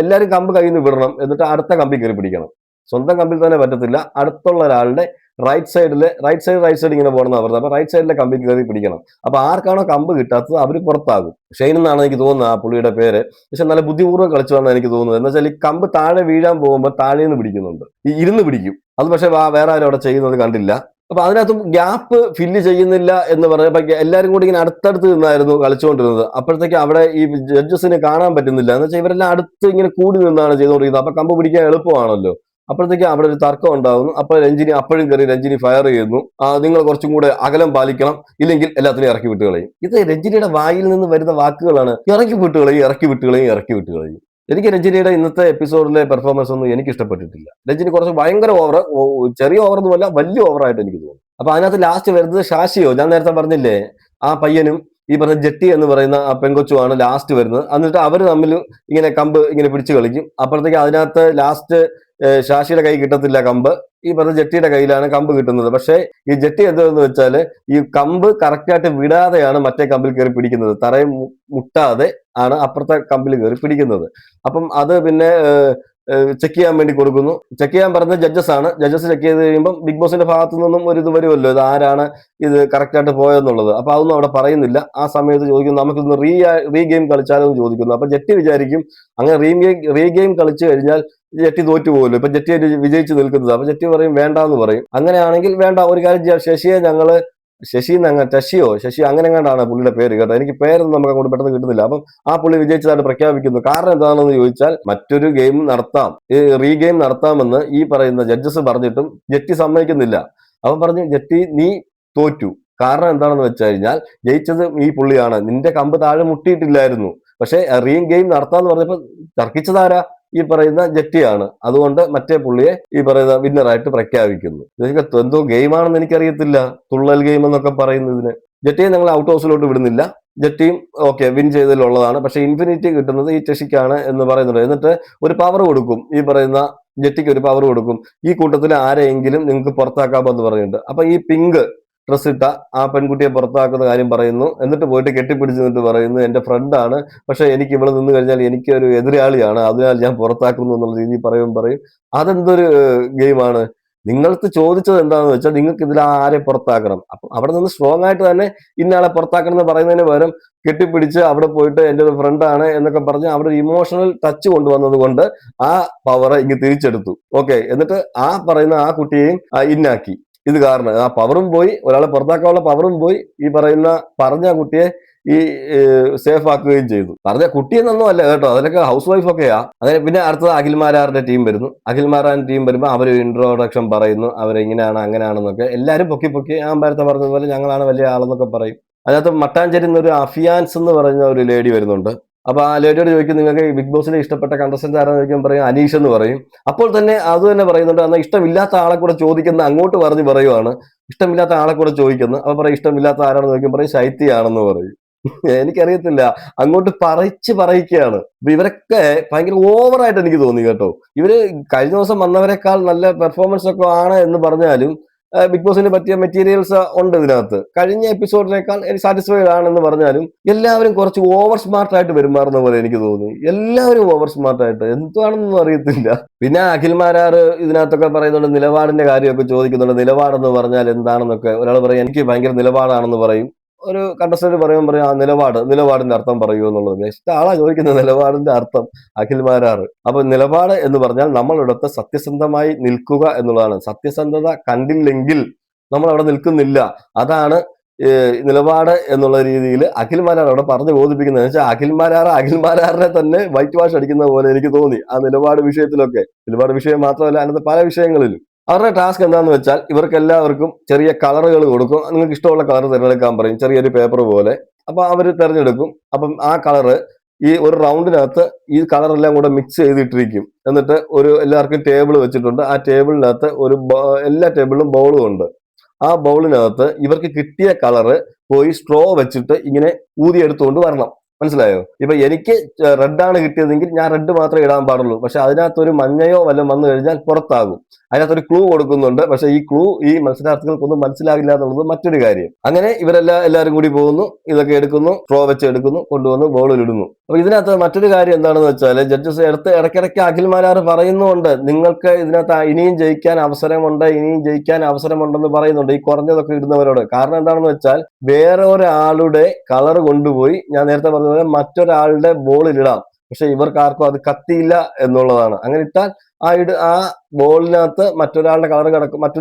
എല്ലാവരും കമ്പ് കയ്യിൽ നിന്ന് വിടണം. എന്നിട്ട് അടുത്ത കമ്പിൽ കയറി പിടിക്കണം. സ്വന്തം കമ്പിൽ തന്നെ പറ്റത്തില്ല, അടുത്തുള്ള ഒരാളുടെ റൈറ്റ് സൈഡ് ഇങ്ങനെ പോകണമെന്ന് പറഞ്ഞത്. അപ്പൊ റൈറ്റ് സൈഡിലെ കമ്പിൽ കയറി പിടിക്കണം. അപ്പൊ ആർക്കാണോ കമ്പ് കിട്ടാത്തത് അവര് പുറത്താകും. ഷെയ്ൻ എന്നാണ് എനിക്ക് തോന്നുന്നത് ആ പുള്ളിയുടെ പേര്. പക്ഷെ നല്ല ബുദ്ധിപൂർവ്വം കളിച്ചതാണെന്ന് എനിക്ക് തോന്നുന്നത്. എന്ന് വെച്ചാൽ ഈ കമ്പ് താഴെ വീഴാൻ പോകുമ്പോൾ താഴെ നിന്ന് പിടിക്കുന്നുണ്ട്, ഈ ഇരുന്ന് പിടിക്കും. അത് പക്ഷെ വേറെ ആരും അവിടെ ചെയ്യുന്നത് കണ്ടില്ല. അപ്പൊ അതിനകത്തും ഗ്യാപ്പ് ഫില്ല് ചെയ്യുന്നില്ല എന്ന് പറഞ്ഞപ്പോ എല്ലാവരും കൂടി ഇങ്ങനെ അടുത്തടുത്ത് നിന്നായിരുന്നു കളിച്ചുകൊണ്ടിരുന്നത്. അപ്പോഴത്തേക്ക് അവിടെ ഈ ജഡ്ജസിന് കാണാൻ പറ്റുന്നില്ല. എന്ന് വെച്ചാൽ ഇവരെല്ലാം അടുത്ത് ഇങ്ങനെ കൂടി നിന്നാണ് ചെയ്തുകൊണ്ടിരിക്കുന്നത്. അപ്പൊ കമ്പ് പിടിക്കാൻ എളുപ്പമാണല്ലോ. അപ്പോഴത്തേക്ക് അവിടെ ഒരു തർക്കം ഉണ്ടാകുന്നു. അപ്പൊ രഞ്ജിനി ഫയർ ചെയ്യുന്നു, നിങ്ങൾ കുറച്ചും കൂടെ അകലം പാലിക്കണം, ഇല്ലെങ്കിൽ എല്ലാത്തിനും ഇറക്കി വിട്ട് കളയും. ഇത് രഞ്ജിനിയുടെ വായിൽ നിന്ന് വരുന്ന വാക്കുകളാണ്, ഇറക്കി വിട്ട് കളയും. എനിക്ക് രഞ്ജിനിയുടെ ഇന്നത്തെ എപ്പിസോഡിലെ പെർഫോമൻസ് ഒന്നും എനിക്ക് ഇഷ്ടപ്പെട്ടിട്ടില്ല. രഞ്ജിനി കുറച്ച് ഭയങ്കര ഓവർ, ചെറിയ ഓവറൊന്നുമല്ല, വലിയ ഓവറായിട്ട് എനിക്ക് തോന്നുന്നു. അപ്പൊ അതിനകത്ത് ലാസ്റ്റ് വരുന്നത് ശാശിയോ, ഞാൻ നേരത്തെ പറഞ്ഞില്ലേ, ആ പയ്യനും ഈ പറഞ്ഞ ജെട്ടി എന്ന് പറയുന്ന ആ പെങ്കൊച്ചുമാണ് ലാസ്റ്റ് വരുന്നത്. എന്നിട്ട് അവർ തമ്മിൽ ഇങ്ങനെ കമ്പ് ഇങ്ങനെ പിടിച്ചു കളിക്കും. അപ്പോഴത്തേക്ക് അതിനകത്ത് ലാസ്റ്റ് ശാശിയുടെ കൈ കിട്ടത്തില്ല കമ്പ്, ഈ പറഞ്ഞ ജെട്ടിയുടെ കയ്യിലാണ് കമ്പ് കിട്ടുന്നത്. പക്ഷേ ഈ ജെട്ടി എന്താന്ന് വെച്ചാല് ഈ കമ്പ് കറക്റ്റായിട്ട് വിടാതെയാണ് മറ്റേ കമ്പിൽ കയറി പിടിക്കുന്നത്, തറയിൽ മുട്ടാതെ ആണ് അപ്പുറത്തെ കമ്പിൽ കയറി പിടിക്കുന്നത്. അപ്പം അത് പിന്നെ ചെക്ക് ചെയ്യാൻ വേണ്ടി കൊടുക്കുന്നു. ചെക്ക് ചെയ്യാൻ പറഞ്ഞ ജഡ്ജസ് ആണ്. ജഡ്ജസ് ചെക്ക് ചെയ്ത് കഴിയുമ്പോൾ ബിഗ് ബോസിന്റെ ഭാഗത്തു നിന്നും ഒരു ഇത് വരുമല്ലോ, ഇത് ആരാണ് ഇത് കറക്റ്റ് ആയിട്ട് പോയെന്നുള്ളത്. അപ്പൊ അതൊന്നും അവിടെ പറയുന്നില്ല. ആ സമയത്ത് ചോദിക്കുന്നു, നമുക്കിന്ന് റീ ഗെയിം കളിച്ചാലും ചോദിക്കുന്നു. അപ്പൊ ജെട്ടി വിചാരിക്കും അങ്ങനെ റീ ഗെയിം കളിച്ചു കഴിഞ്ഞാൽ ജെട്ടി തോറ്റു പോകുമല്ലോ, ഇപ്പൊ ജെട്ടി വിജയിച്ച് നിൽക്കുന്നത്. അപ്പൊ ജെട്ടി പറയും വേണ്ട എന്ന് പറയും. അങ്ങനെയാണെങ്കിൽ വേണ്ട, ഒരു കാര്യം ചെയ്യാം, ശശി അങ്ങനെ എങ്ങാണ്ടാണ് പുള്ളിയുടെ പേര് കേട്ടോ, എനിക്ക് പേരൊന്നും നമുക്ക് അങ്ങോട്ട് പെട്ടെന്ന് കിട്ടുന്നില്ല. അപ്പം ആ പുള്ളി വിജയിച്ചതായിട്ട് പ്രഖ്യാപിക്കുന്നു. കാരണം എന്താണെന്ന് ചോദിച്ചാൽ മറ്റൊരു ഗെയിം നടത്താം, റീ ഗെയിം നടത്താമെന്ന് ഈ പറയുന്ന ജഡ്ജസ് പറഞ്ഞിട്ടും ജെട്ടി സമ്മതിക്കുന്നില്ല. അവൻ പറഞ്ഞു ജെട്ടി നീ തോറ്റു. കാരണം എന്താണെന്ന് വെച്ച് കഴിഞ്ഞാൽ ജയിച്ചത് ഈ പുള്ളിയാണ്, നിന്റെ കമ്പ് താഴെ മുട്ടിയിട്ടില്ലായിരുന്നു. പക്ഷെ റീ ഗെയിം നടത്താന്ന് പറഞ്ഞപ്പോൾ തർക്കിച്ചതാരാ, ഈ പറയുന്ന ജെട്ടിയാണ്. അതുകൊണ്ട് മറ്റേ പുള്ളിയെ ഈ പറയുന്ന വിന്നറായിട്ട് പ്രഖ്യാപിക്കുന്നു. ഇതൊക്കെ എന്തോ ഗെയിമാണെന്ന് എനിക്കറിയത്തില്ല, തുള്ളൽ ഗെയിം എന്നൊക്കെ പറയുന്നതിന്. ജെട്ടിയെ ഞങ്ങൾ ഔട്ട് ഹൗസിലോട്ട് വിടുന്നില്ല. ജെട്ടിയും ഓക്കെ വിൻ ചെയ്തതിലുള്ളതാണ്. പക്ഷെ ഇൻഫിനിറ്റി കിട്ടുന്നത് ഈ ടെഷിക്കാണ് എന്ന് പറയുന്നുണ്ട്. എന്നിട്ട് ഒരു പവർ കൊടുക്കും, ഈ പറയുന്ന ജെട്ടിക്ക് ഒരു പവർ കൊടുക്കും, ഈ കൂട്ടത്തിൽ ആരെയെങ്കിലും നിങ്ങൾക്ക് പുറത്താക്കാമെന്ന് പറഞ്ഞിട്ടുണ്ട്. അപ്പൊ ഈ പിങ്ക് ഡ്രസ് ഇട്ട ആ പെൺകുട്ടിയെ പുറത്താക്കുന്ന കാര്യം പറയുന്നു. എന്നിട്ട് പോയിട്ട് കെട്ടിപ്പിടിച്ച് നിന്നിട്ട് പറയുന്നു എന്റെ ഫ്രണ്ടാണ്, പക്ഷെ എനിക്ക് ഇവിടെ നിന്ന് കഴിഞ്ഞാൽ എനിക്ക് ഒരു എതിരാളിയാണ്, അതിനാൽ ഞാൻ പുറത്താക്കുന്നു എന്നുള്ള രീതിയിൽ പറയും. അതെന്തൊരു ഗെയിമാണ്? നിങ്ങൾക്ക് ചോദിച്ചത് എന്താണെന്ന് വെച്ചാൽ നിങ്ങൾക്ക് ഇതിൽ ആരെ പുറത്താക്കണം. അപ്പൊ അവിടെ നിന്ന് സ്ട്രോങ് ആയിട്ട് തന്നെ ഇന്നയാളെ പുറത്താക്കണം എന്ന് പറയുന്നതിന് പകരം കെട്ടിപ്പിടിച്ച് അവിടെ പോയിട്ട് എന്റെ ഒരു ഫ്രണ്ടാണ് എന്നൊക്കെ പറഞ്ഞ് അവിടെ ഒരു ഇമോഷണൽ ടച്ച് കൊണ്ടുവന്നത് കൊണ്ട് ആ പവർ ഇങ്ങ് തിരിച്ചെടുത്തു. ഓക്കെ, എന്നിട്ട് ആ പറയുന്ന ആ കുട്ടിയെയും ഇന്നാക്കി. ഇത് കാരണം ആ പവറും പോയി, ഒരാളെ പുറത്താക്കാനുള്ള പവറും പോയി, ഈ പറയുന്ന പറഞ്ഞ കുട്ടിയെ ഈ സേഫ് ആക്കുകയും ചെയ്തു. പറഞ്ഞ കുട്ടിയെന്നൊന്നും അല്ല കേട്ടോ, അതിലൊക്കെ ഹൗസ് വൈഫ് ഒക്കെയാ. അതായത് പിന്നെ അടുത്തത് അഖിൽമാരാറിന്റെ ടീം വരുന്നു. അഖിൽമാരാറിന്റെ ടീം വരുമ്പോൾ അവർ ഇൻട്രോഡക്ഷൻ പറയുന്നു, അവരെങ്ങനെയാണ് അങ്ങനെയാണെന്നൊക്കെ എല്ലാവരും പൊക്കി ഞാൻ നേരത്തെ പറഞ്ഞതുപോലെ ഞങ്ങളാണ് വലിയ ആളെന്നൊക്കെ പറയും. അതിനകത്ത് മട്ടാഞ്ചേരി എന്നൊരു അഫിയാൻസ് എന്ന് പറയുന്ന ഒരു ലേഡി വരുന്നുണ്ട്. അപ്പൊ ആ ലേഡിയോട് ചോദിക്കും നിങ്ങൾക്ക് ബിഗ് ബോസിലെ ഇഷ്ടപ്പെട്ട കണ്ടസ്റ്റന്റ് ആരാന്ന് ചോദിക്കാൻ പറയും അനീഷ് എന്ന് പറയും. അപ്പോൾ തന്നെ അത് തന്നെ പറയുന്നുണ്ട്, എന്നാൽ ഇഷ്ടമില്ലാത്ത ആളെ കൂടെ ചോദിക്കുന്ന അങ്ങോട്ട് പറയുവാണ്, ഇഷ്ടമില്ലാത്ത ആളെ കൂടെ ചോദിക്കുന്നു. അപ്പൊ പറയും ഇഷ്ടമില്ലാത്ത ആരാണെന്ന് ചോദിക്കും, പറയും ശൈത്യയാണെന്ന് പറയും. എനിക്കറിയത്തില്ല, അങ്ങോട്ട് പറയിക്കുകയാണ്. അപ്പൊ ഇവരൊക്കെ ഭയങ്കര ഓവറായിട്ട് എനിക്ക് തോന്നി കേട്ടോ. ഇവര് കഴിഞ്ഞ ദിവസം വന്നവരെക്കാൾ നല്ല പെർഫോമൻസ് ഒക്കെ ആണ് എന്ന് പറഞ്ഞാലും ബിഗ് ബോസിന് പറ്റിയ മെറ്റീരിയൽസ് ഉണ്ട് ഇതിനകത്ത്. കഴിഞ്ഞ എപ്പിസോഡിനേക്കാൾ സാറ്റിസ്ഫൈഡ് ആണെന്ന് പറഞ്ഞാലും എല്ലാവരും കുറച്ച് ഓവർ സ്മാർട്ട് ആയിട്ട് പെരുമാറുന്ന പോലെ എനിക്ക് തോന്നി. എല്ലാവരും ഓവർ സ്മാർട്ട് ആയിട്ട്, എന്താണെന്നൊന്നും അറിയത്തില്ല. പിന്നെ അഖിൽമാരാറ് ഇതിനകത്തൊക്കെ പറയുന്നുണ്ട്, നിലപാടിന്റെ കാര്യമൊക്കെ ചോദിക്കുന്നുണ്ട്. നിലപാടെന്ന് പറഞ്ഞാൽ എന്താണെന്നൊക്കെ ഒരാൾ പറയും, എനിക്ക് ഭയങ്കര നിലപാടാണെന്ന് പറയും. ഒരു കണ്ടസ്റ്റന്റ് പറയും ആ നിലപാടിന്റെ അർത്ഥം പറയൂ എന്നുള്ളത്. ഇഷ്ട ആളാ ചോദിക്കുന്ന നിലപാടിന്റെ അർത്ഥം, അഖിൽമാരാറ്. അപ്പൊ നിലപാട് എന്ന് പറഞ്ഞാൽ നമ്മളിടത്ത് സത്യസന്ധമായി നിൽക്കുക എന്നുള്ളതാണ്. സത്യസന്ധത കണ്ടില്ലെങ്കിൽ നമ്മൾ അവിടെ നിൽക്കുന്നില്ല. അതാണ് നിലപാട് എന്നുള്ള രീതിയിൽ അഖിൽമാരാർ അവിടെ പറഞ്ഞു ബോധിപ്പിക്കുന്നത്. വെച്ചാൽ അഖിൽമാരാറിനെ തന്നെ വൈറ്റ് വാഷ് അടിക്കുന്ന പോലെ എനിക്ക് തോന്നി ആ നിലപാട് വിഷയത്തിലൊക്കെ. നിലപാട് വിഷയം മാത്രമല്ല, അതിനകത്ത് പല വിഷയങ്ങളിലും അവരുടെ ടാസ്ക് എന്താണെന്ന് വെച്ചാൽ ഇവർക്ക് എല്ലാവർക്കും ചെറിയ കളറുകൾ കൊടുക്കും. നിങ്ങൾക്ക് ഇഷ്ടമുള്ള കളർ തിരഞ്ഞെടുക്കാൻ പറയും, ചെറിയൊരു പേപ്പർ പോലെ. അപ്പൊ അവർ തിരഞ്ഞെടുക്കും. അപ്പം ആ കളറ് ഈ ഒരു റൗണ്ടിനകത്ത് ഈ കളറെല്ലാം കൂടെ മിക്സ് ചെയ്തിട്ടിരിക്കും. എന്നിട്ട് എല്ലാവർക്കും ടേബിൾ വെച്ചിട്ടുണ്ട്. ആ ടേബിളിനകത്ത് എല്ലാ ടേബിളിലും ബൗളും ഉണ്ട്. ആ ബൗളിനകത്ത് ഇവർക്ക് കിട്ടിയ കളറ് പോയി സ്ട്രോ വെച്ചിട്ട് ഇങ്ങനെ ഊതിയെടുത്തുകൊണ്ട് വരണം. മനസ്സിലായോ? ഇപ്പൊ എനിക്ക് റെഡാണ് കിട്ടിയതെങ്കിൽ ഞാൻ റെഡ് മാത്രമേ ഇടാൻ പാടുള്ളൂ. പക്ഷെ അതിനകത്തൊരു മഞ്ഞയോ വല്ലതും വന്നു കഴിഞ്ഞാൽ പുറത്താകും. അതിനകത്തൊരു ക്ലൂ കൊടുക്കുന്നുണ്ട്. പക്ഷെ ഈ ക്ലൂ ഈ മത്സരാർത്ഥികൾക്കൊന്നും മനസ്സിലാകില്ല എന്നുള്ളത് മറ്റൊരു കാര്യം. അങ്ങനെ എല്ലാവരും കൂടി പോകുന്നു, ഇതൊക്കെ എടുക്കുന്നു, സ്ട്രോ വെച്ച് എടുക്കുന്നു, കൊണ്ടുവന്ന് ബോളിൽ ഇടുന്നു. അപ്പൊ ഇതിനകത്ത് മറ്റൊരു കാര്യം എന്താണെന്ന് വെച്ചാൽ ജഡ്ജസ് ഇടയ്ക്കിടയ്ക്ക് അഖിൽമാരാർ പറയുന്നുണ്ട്, നിങ്ങൾക്ക് ഇതിനകത്ത് ഇനിയും ജയിക്കാൻ അവസരമുണ്ടെന്ന് പറയുന്നുണ്ട് ഈ കുറഞ്ഞതൊക്കെ ഇടുന്നവരോട്. കാരണം എന്താണെന്ന് വെച്ചാൽ വേറെ ഒരാളുടെ കളർ കൊണ്ടുപോയി ഞാൻ നേരത്തെ പറഞ്ഞതുപോലെ മറ്റൊരാളുടെ ബോളിൽ ഇടാം. പക്ഷെ ഇവർക്ക് ആർക്കും അത് കത്തിയില്ല എന്നുള്ളതാണ്. അങ്ങനെ ഇട്ടാൽ ആ ബോളിനകത്ത് മറ്റൊരു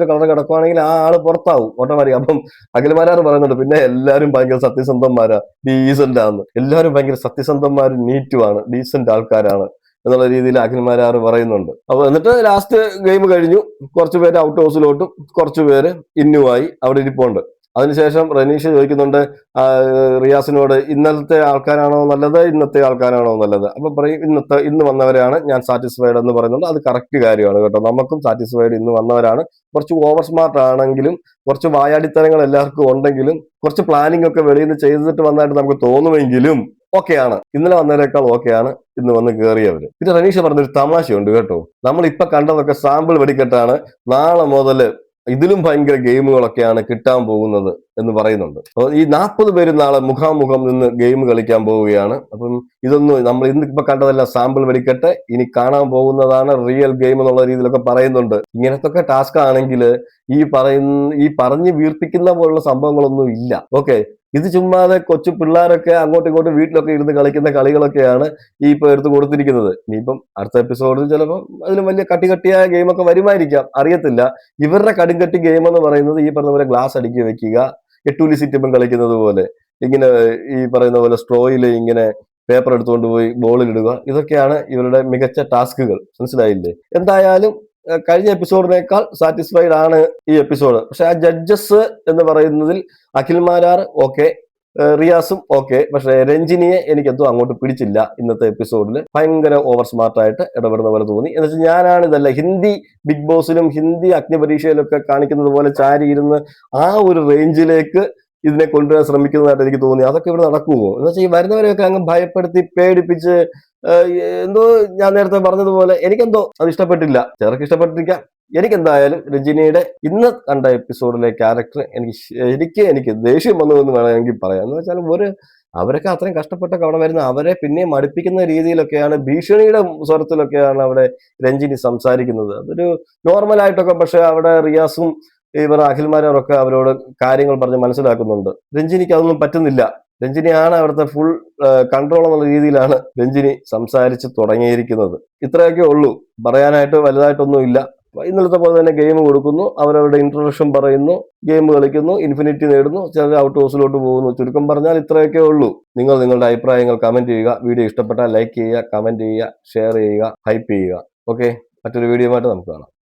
കളർ കിടക്കുവാണെങ്കിൽ ആ ആള് പുറത്താവും ഓട്ടോമാറ്റിക്. അപ്പം അഖിൽമാരാർ പറയുന്നുണ്ട് പിന്നെ എല്ലാവരും ഭയങ്കര സത്യസന്ധന്മാരാ, ഡീസന്റ് ആണ്, എല്ലാവരും ഭയങ്കര സത്യസന്ധന്മാരും നീറ്റുമാണ്, ഡീസന്റ് ആൾക്കാരാണ് എന്നുള്ള രീതിയിൽ അഖിൽമാരാർ പറയുന്നുണ്ട്. അപ്പൊ എന്നിട്ട് ലാസ്റ്റ് ഗെയിം കഴിഞ്ഞു. കുറച്ചുപേര് ഔട്ട് ഹൗസിലോട്ടും കുറച്ചുപേര് ഇന്നുമായി അവിടെ ഇരിപ്പുണ്ട്. അതിനുശേഷം റനീഷ് ചോദിക്കുന്നുണ്ട് റിയാസിനോട്, ഇന്നലത്തെ ആൾക്കാരാണോ നല്ലത്, ഇന്നത്തെ ആൾക്കാരാണോ നല്ലത്? അപ്പൊ പറയും ഇന്ന് വന്നവരെയാണ് ഞാൻ സാറ്റിസ്ഫൈഡ് എന്ന് പറയുന്നുണ്ട്. അത് കറക്റ്റ് കാര്യമാണ് കേട്ടോ. നമുക്കും സാറ്റിസ്ഫൈഡ് ഇന്ന് വന്നവരാണ്. കുറച്ച് ഓവർ സ്മാർട്ട് ആണെങ്കിലും, കുറച്ച് വായാടിത്തരങ്ങൾ എല്ലാവർക്കും ഉണ്ടെങ്കിലും, കുറച്ച് പ്ലാനിംഗ് ഒക്കെ വെളിയിൽ നിന്ന് ചെയ്തിട്ട് വന്നതായിട്ട് നമുക്ക് തോന്നുമെങ്കിലും ഓക്കെയാണ്. ഇന്നലെ വന്നവരെക്കാൾ ഓക്കെയാണ് ഇന്ന് വന്ന് കയറിയവര്. പിന്നെ റനീഷ് പറഞ്ഞൊരു തമാശയുണ്ട് കേട്ടോ. നമ്മൾ ഇപ്പൊ കണ്ടതൊക്കെ സാമ്പിൾ വെടിക്കെട്ടാണ്. നാളെ മുതൽ ഇതിലും ഭയങ്കര ഗെയിമുകളൊക്കെയാണ് കിട്ടാൻ പോകുന്നത് എന്ന് പറയുന്നുണ്ട്. അപ്പോൾ ഈ 40 പേര് നാളെ മുഖാമുഖം നിന്ന് ഗെയിം കളിക്കാൻ പോവുകയാണ്. അപ്പം ഇതൊന്നും നമ്മൾ ഇന്നിപ്പോ കണ്ടതെല്ലാം സാമ്പിൾ വെടിക്കെട്ട്, ഇനി കാണാൻ പോകുന്നതാണ് റിയൽ ഗെയിം എന്നുള്ള രീതിയിലൊക്കെ പറയുന്നുണ്ട്. ഇങ്ങനത്തൊക്കെ ടാസ്ക് ആണെങ്കിൽ ഈ പറഞ്ഞ് വീർപ്പിക്കുന്ന പോലുള്ള സംഭവങ്ങളൊന്നും ഇല്ല. ഓക്കെ, ഇത് ചുമ്മാതെ കൊച്ചു പിള്ളേരൊക്കെ അങ്ങോട്ടും ഇങ്ങോട്ടും വീട്ടിലൊക്കെ ഇരുന്ന് കളിക്കുന്ന കളികളൊക്കെയാണ് ഈ ഇപ്പൊ എടുത്ത് കൊടുത്തിരിക്കുന്നത്. ഇനിയിപ്പം അടുത്ത എപ്പിസോഡിൽ ചിലപ്പം അതിലും വലിയ കട്ടിയായ ഗെയിമൊക്കെ വരുമായിരിക്കാം, അറിയത്തില്ല. ഇവരുടെ കടുങ്കട്ടി ഗെയിം എന്ന് പറയുന്നത് ഈ പറഞ്ഞ പോലെ ഗ്ലാസ് അടുക്കി വെക്കുക, എട്ടൂലി സിറ്റിപ്പം കളിക്കുന്നത് പോലെ, ഇങ്ങനെ ഈ പറയുന്ന പോലെ സ്ട്രോയിൽ ഇങ്ങനെ പേപ്പർ എടുത്തുകൊണ്ട് പോയി ബോളിലിടുക, ഇതൊക്കെയാണ് ഇവരുടെ മികച്ച ടാസ്കുകൾ. മനസ്സിലായില്ലേ? എന്തായാലും കഴിഞ്ഞ എപ്പിസോഡിനേക്കാൾ സാറ്റിസ്ഫൈഡ് ആണ് ഈ എപ്പിസോഡ്. പക്ഷെ ആ ജഡ്ജസ് എന്ന് പറയുന്നതിൽ അഖിൽ മാരാർ ഓക്കെ, റിയാസും ഓക്കെ, പക്ഷെ രഞ്ജിനിയെ എനിക്കെന്തോ അങ്ങോട്ട് പിടിച്ചില്ല. ഇന്നത്തെ എപ്പിസോഡിൽ ഭയങ്കര ഓവർ സ്മാർട്ടായിട്ട് ഇടപെടുന്ന പോലെ തോന്നി. എന്ന് വെച്ചാൽ ഞാനാണ് ഇതല്ല ഹിന്ദി ബിഗ് ബോസിലും ഹിന്ദി അഗ്നിപരീക്ഷയിലൊക്കെ കാണിക്കുന്നത് പോലെ ചാരി ഇരുന്ന് ആ ഒരു റേഞ്ചിലേക്ക് ഇതിനെ കൊണ്ടുവരാൻ ശ്രമിക്കുന്നതായിട്ട് എനിക്ക് തോന്നി. അതൊക്കെ ഇവിടെ നടക്കുമോ എന്ന് വെച്ചാൽ ഈ വരുന്നവരെയൊക്കെ അങ്ങ് ഭയപ്പെടുത്തി പേടിപ്പിച്ച് എന്തോ ഞാൻ നേരത്തെ പറഞ്ഞതുപോലെ എനിക്കെന്തോ അത് ഇഷ്ടപ്പെട്ടില്ല. ചിലർക്ക് ഇഷ്ടപ്പെട്ടിരിക്കാം. എനിക്കെന്തായാലും രജനിയുടെ ഇന്ന് കണ്ട എപ്പിസോഡിലെ ക്യാരക്ടർ എനിക്ക് ദേഷ്യം വന്നു എന്ന് വേണമെങ്കിൽ പറയാം. എന്ന് വെച്ചാൽ അവരൊക്കെ അത്രയും കഷ്ടപ്പെട്ടൊക്കെ അവിടെ വരുന്ന അവരെ പിന്നെയും മടുപ്പിക്കുന്ന രീതിയിലൊക്കെയാണ്, ഭീഷണിയുടെ സ്വരത്തിലൊക്കെയാണ് അവിടെ രഞ്ജിനി സംസാരിക്കുന്നത്. അതൊരു നോർമലായിട്ടൊക്കെ, പക്ഷെ അവിടെ റിയാസും ഇവർ അഖിൽമാരൊക്കെ അവരോട് കാര്യങ്ങൾ പറഞ്ഞ് മനസ്സിലാക്കുന്നുണ്ട്. രഞ്ജിനിക്ക് അതൊന്നും പറ്റുന്നില്ല. രഞ്ജിനിയാണ് അവിടുത്തെ ഫുൾ കൺട്രോൾ എന്നുള്ള രീതിയിലാണ് രഞ്ജിനി സംസാരിച്ച് തുടങ്ങിയിരിക്കുന്നത്. ഇത്രയൊക്കെ ഉള്ളൂ, പറയാനായിട്ട് വലുതായിട്ടൊന്നും ഇല്ല. ഇന്നലത്തെ പോലെ തന്നെ ഗെയിം കൊടുക്കുന്നു, അവരവരുടെ ഇൻട്രൊഡക്ഷൻ പറയുന്നു, ഗെയിം കളിക്കുന്നു, ഇൻഫിനിറ്റി നേടുന്നു, ചിലർ ഔട്ട് ഹൗസിലോട്ട് പോകുന്നു. ചുരുക്കം പറഞ്ഞാൽ ഇത്രയൊക്കെ ഉള്ളൂ. നിങ്ങൾ നിങ്ങളുടെ അഭിപ്രായങ്ങൾ കമന്റ് ചെയ്യുക. വീഡിയോ ഇഷ്ടപ്പെട്ടാൽ ലൈക്ക് ചെയ്യുക, കമന്റ് ചെയ്യുക, ഷെയർ ചെയ്യുക, ഹൈപ്പ് ചെയ്യുക. ഓക്കെ, മറ്റൊരു വീഡിയോ ആയിട്ട് നമുക്ക് കാണാം.